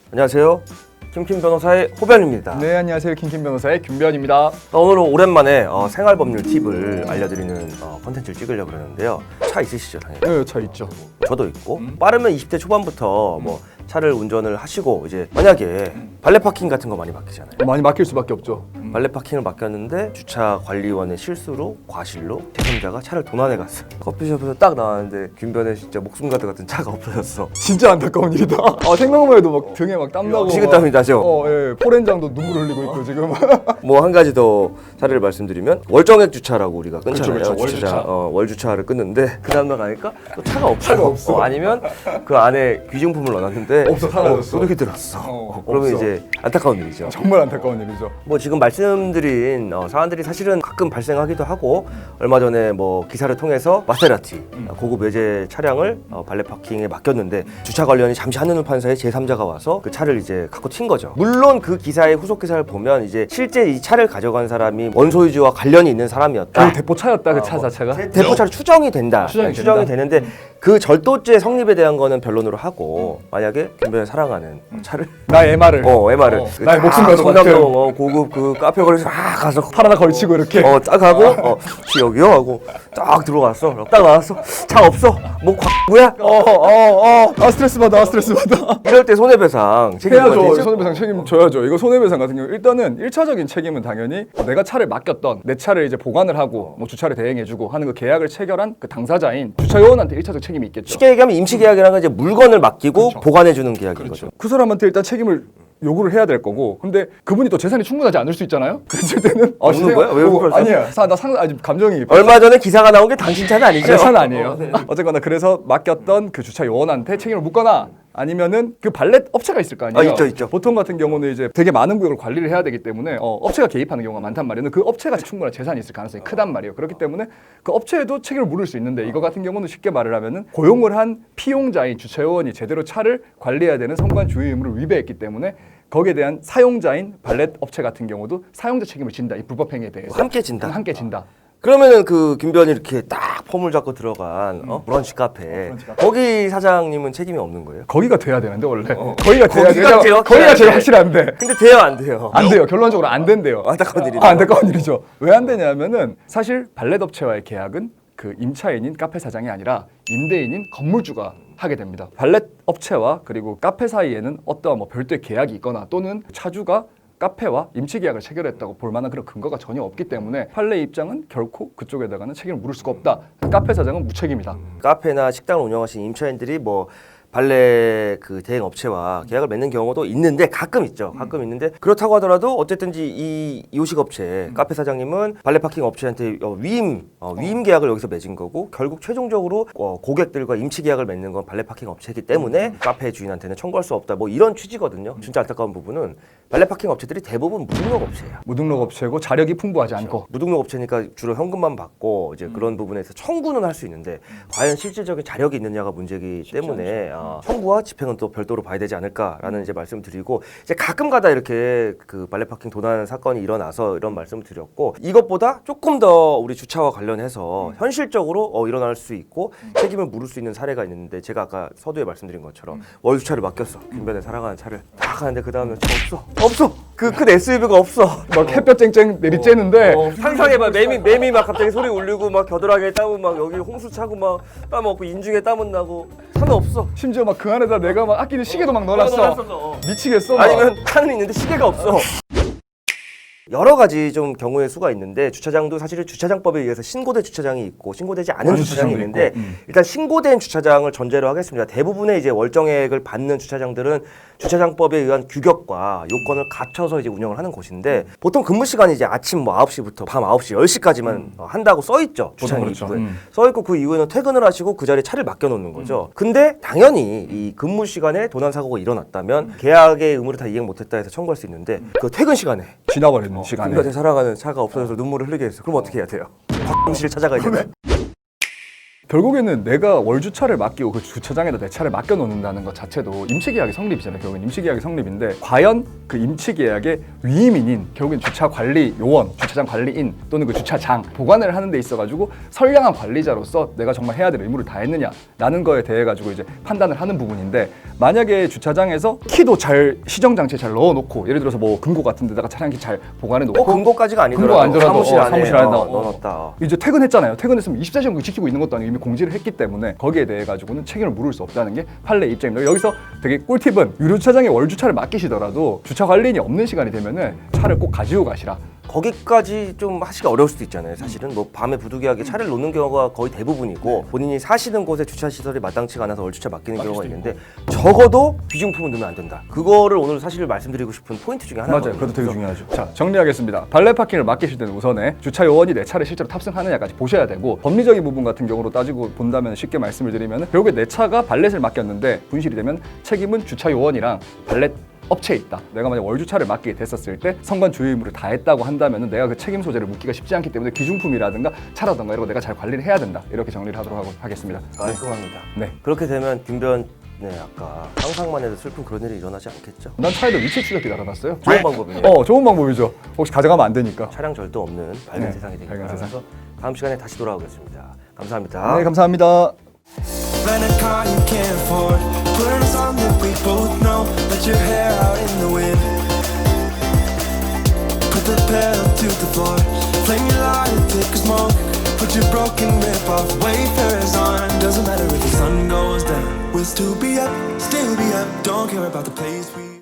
안녕하세요. 킴킴 변호사의 호변입니다. 네, 안녕하세요. 킴킴 변호사의 김변입니다. 오늘은 오랜만에 생활법률 팁을 알려드리는 컨텐츠를 찍으려고 그러는데요. 차 있으시죠, 당연히? 네, 차 있죠. 저도 있고 빠르면 20대 초반부터 차를 운전을 하시고 이제 만약에 발레 파킹 같은 거 많이 맡기잖아요. 많이 맡길 수밖에 없죠. 발레 파킹을 맡겼는데 주차 관리원의 실수로 과실로 제3자가 차를 도난해 갔어요. 커피숍에서 딱 나왔는데 김변에 진짜 목숨 가드 같은 차가 없어졌어. 진짜 안타까운 일이다. 생각만 해도 막 등에 막 땀 나고 식은땀이 나죠? 예, 포렌장도 눈물 흘리고 있고 지금. 뭐 한 가지 더 사례를 말씀드리면 월정액 주차라고 우리가 끊잖아요. 그렇죠. 월주차. 월주차를 끊는데 그 다음날 가니까 또 차가 없어. 차가 없어. 아니면 그 안에 귀중품을 넣어놨는데 없어, 사라졌어. 도둑이 들었어. 그러면 없어. 이제 안타까운 일이죠. 정말 안타까운 일이죠. 뭐 지금 말씀드린 사안들이 사실은 가끔 발생하기도 하고 얼마 전에 뭐 기사를 통해서 마세라티 고급 외제 차량을 발레 파킹에 맡겼는데 주차 관리원이 잠시 한눈을 판 사이에 제3자가 와서 그 차를 이제 갖고 튄 거죠. 물론 그 기사의 후속 기사를 보면 이제 실제 이 차를 가져간 사람이 원소유주와 관련이 있는 사람이었다. 그 대포 차였다, 그 차 자체가. 대포차로 추정이 된다. 추정이 되는데 그 절도죄 성립에 대한 거는 변론으로 하고 만약에 김변을 사랑하는 차를 나 MR을. MR을 나의 목숨 걸고 성남동 고급 그 카페 거리에서 막 가서 팔 하나 걸치고 이렇게. 딱 하고 혹시 여기요? 하고 딱 들어갔어. 딱 나왔어. 차 없어. 뭐 뭐야? 스트레스 받아, 스트레스 받아. 이럴 때 손해배상 책임 해야죠. 손해배상 책임져야죠. 이거 손해배상 같은 경우 일단은 1차적인 책임은 당연히 내가 차를 맡겼던 내 차를 이제 보관을 하고 뭐 주차를 대행해주고 하는 그 계약을 체결한 그 당사자인 주차요원한테 1차적 책임이 있겠죠. 쉽게 얘기하면 임시계약이라는 건 이제 물건을 맡기고 그렇죠. 보관해주는 계약인 거죠. 그 사람한테 일단 책임을 요구를 해야 될 거고, 근데 그분이 또 재산이 충분하지 않을 수 있잖아요. 그랬을 때는 없는 거야? 왜 그럴 아니야. 아직 감정이 얼마 전에 기사가 나온 게 당신 차는 아니죠? 내 차는 아니에요. 어쨌거나 그래서 맡겼던 그 주차 요원한테 책임을 묻거나 아니면은 그 발렛 업체가 있을 거 아니에요. 있죠. 보통 같은 경우는 이제 되게 많은 구역을 관리를 해야 되기 때문에 업체가 개입하는 경우가 많단 말이에요. 그 업체가 충분한 재산이 있을 가능성이 크단 말이에요. 그렇기 때문에 그 업체에도 책임을 물을 수 있는데 이거 같은 경우는 쉽게 말을 하면은 고용을 한 피용자인 주차 요원이 제대로 차를 관리해야 되는 선관 주의 의무를 위배했기 때문에 거기에 대한 사용자인 발렛 업체 같은 경우도 사용자 책임을 진다. 이 불법 행위에 대해서 함께 진다. 함께 진다. 그러면은 그 김변이 이렇게 딱 폼을 잡고 들어간 브런치 카페 거기 사장님은 책임이 없는 거예요? 거기가 돼야 되는데 원래 거기가 돼야 거기가 제일 거기가 제일 확실한데. 확실한데 근데 돼요, 안 돼요? 안 돼요. 결론적으로 안 된대요. 안타까운 일이죠. 안타까운 일이죠. 왜 안 되냐면은 사실 발렛 업체와의 계약은 그 임차인인 카페 사장이 아니라 임대인인 건물주가 하게 됩니다. 발렛 업체와 그리고 카페 사이에는 어떠한 뭐 별도의 계약이 있거나 또는 차주가 카페와 임치 계약을 체결했다고 볼 만한 그런 근거가 전혀 없기 때문에 판례 입장은 결코 그쪽에다가는 책임을 물을 수가 없다. 카페 사장은 무책임이다. 카페나 식당을 운영하시는 임차인들이 뭐 발레 그 대행 업체와 계약을 맺는 경우도 있는데 가끔 있죠. 가끔 있는데 그렇다고 하더라도 어쨌든지 이 요식 업체 카페 사장님은 발레 파킹 업체한테 위임 계약을 여기서 맺은 거고 결국 최종적으로 고객들과 임치 계약을 맺는 건 발레 파킹 업체이기 때문에 카페 주인한테는 청구할 수 없다. 뭐 이런 취지거든요. 진짜 안타까운 부분은 발레 파킹 업체들이 대부분 무등록 업체예요. 무등록 업체고 자력이 풍부하지 않고 무등록 업체니까 주로 현금만 받고 이제 그런 부분에서 청구는 할 수 있는데 과연 실질적인 자력이 있느냐가 문제이기 때문에 청구와 집행은 또 별도로 봐야 되지 않을까라는 이제 말씀드리고 이제 가끔가다 이렇게 그 발레 파킹 도난 사건이 일어나서 이런 말씀을 드렸고 이것보다 조금 더 우리 주차와 관련해서 현실적으로 일어날 수 있고 책임을 물을 수 있는 사례가 있는데 제가 아까 서두에 말씀드린 것처럼 월주차를 맡겼어. 김변에 살아가는 차를 다 가는데 그 다음에 없어. 그 큰 SUV가 없어. 막 햇볕 쨍쨍 내리쬐는데 상상해봐. 매미 막 갑자기 소리 울리고 막 겨드랑이에 땀은 막 여기 홍수 차고 막 땀 없고 인중에 땀은 나고 차는 없어. 심지어 막 그 안에다 내가 막 아끼는 시계도 막 넣어놨어. 미치겠어. 막. 아니면 차는 있는데 시계가 없어. 여러 가지 좀 경우의 수가 있는데 주차장도 사실은 주차장법에 의해서 신고된 주차장이 있고 신고되지 않은 주차장이 있는데 일단 신고된 주차장을 전제로 하겠습니다. 대부분의 이제 월정액을 받는 주차장들은 주차장법에 의한 규격과 요건을 갖춰서 이제 운영을 하는 곳인데 보통 근무 시간이 이제 아침 뭐 9시부터 밤 9시, 10시까지만 한다고 써 있죠. 주차장 그렇죠. 입구에. 써 있고 그 이후에는 퇴근을 하시고 그 자리에 차를 맡겨 놓는 거죠. 근데 당연히 이 근무 시간에 도난 사고가 일어났다면 계약의 의무를 다 이행 못 했다 해서 청구할 수 있는데 그 퇴근 시간에 지나버리는 시간에 김변에 살아가는 차가 없어져서 눈물을 흘리게 했어. 그럼 어떻게 해야 돼요? 박씨를 찾아가야 되나요? 결국에는 내가 월 주차를 맡기고 그 주차장에다 내 차를 맡겨 놓는다는 것 자체도 임치계약의 성립이잖아요. 결국엔 임치계약의 성립인데 과연 그 임치계약의 위임인인 결국엔 주차관리 요원, 주차장 관리인 또는 그 주차장 보관을 하는 데 있어가지고 선량한 관리자로서 내가 정말 해야 될 의무를 다했느냐라는 거에 대해 가지고 이제 판단을 하는 부분인데 만약에 주차장에서 키도 잘 시정 장치에 잘 넣어놓고 예를 들어서 뭐 금고 같은 데다가 차량키 잘 보관해 놓고 금고까지가 아니더라도 금고 안 들어도 사무실 안에 넣어놨다. 이제 퇴근했잖아요. 퇴근했으면 24시간 지키고 있는 것도 아니고 이미 공지를 했기 때문에 거기에 대해 가지고는 책임을 물을 수 없다는 게 판례 입장입니다. 여기서 되게 꿀팁은 유료 주차장에 월 주차를 맡기시더라도 주차 관리인이 없는 시간이 되면은 차를 꼭 가지고 가시라. 거기까지 좀 하시기 어려울 수도 있잖아요. 사실은 뭐 밤에 부득이하게 차를 놓는 경우가 거의 대부분이고 본인이 사시는 곳에 주차 시설이 마땅치가 않아서 월주차 맡기는 경우가 있는데 적어도 비중품은 넣으면 안 된다. 그거를 오늘 사실 말씀드리고 싶은 포인트 중에 하나거든요. 맞아요. 그것도 되게 중요하죠. 자, 정리하겠습니다. 발레 파킹을 맡기실 때는 우선에 주차 요원이 내 차를 실제로 탑승하느냐까지 보셔야 되고 법리적인 부분 같은 경우로 따지고 본다면 쉽게 말씀을 드리면 결국에 내 차가 발렛을 맡겼는데 분실이 되면 책임은 주차 요원이랑 발렛 업체에 있다. 내가 만약 월주차를 맡기게 됐었을 때 선관 주요 의무를 다했다고 한다면 내가 그 책임 소재를 묻기가 쉽지 않기 때문에 기중품이라든가 차라든가 이런 거 내가 잘 관리를 해야 된다. 이렇게 정리를 하도록 하겠습니다. 깔끔합니다. 네. 그렇게 되면 김변 아까 상상만 해도 슬픈 그런 일이 일어나지 않겠죠? 난 차에도 위치 추적기 달아놨어요. 좋은 방법이네요. 좋은 방법이죠. 혹시 가져가면 안 되니까. 차량 절도 없는 밝은 네, 세상이 되길 밝은 바라면서 다음 시간에 다시 돌아오겠습니다. 감사합니다. 네, 감사합니다. Rent a car you can't afford. Put on a song that we both know. Let your hair out in the wind. Put the pedal to the floor. Flame your lighter, take a smoke. Put your broken rip off. Wayfarers on. Doesn't matter if the sun goes down. We'll still be up, still be up. Don't care about the place we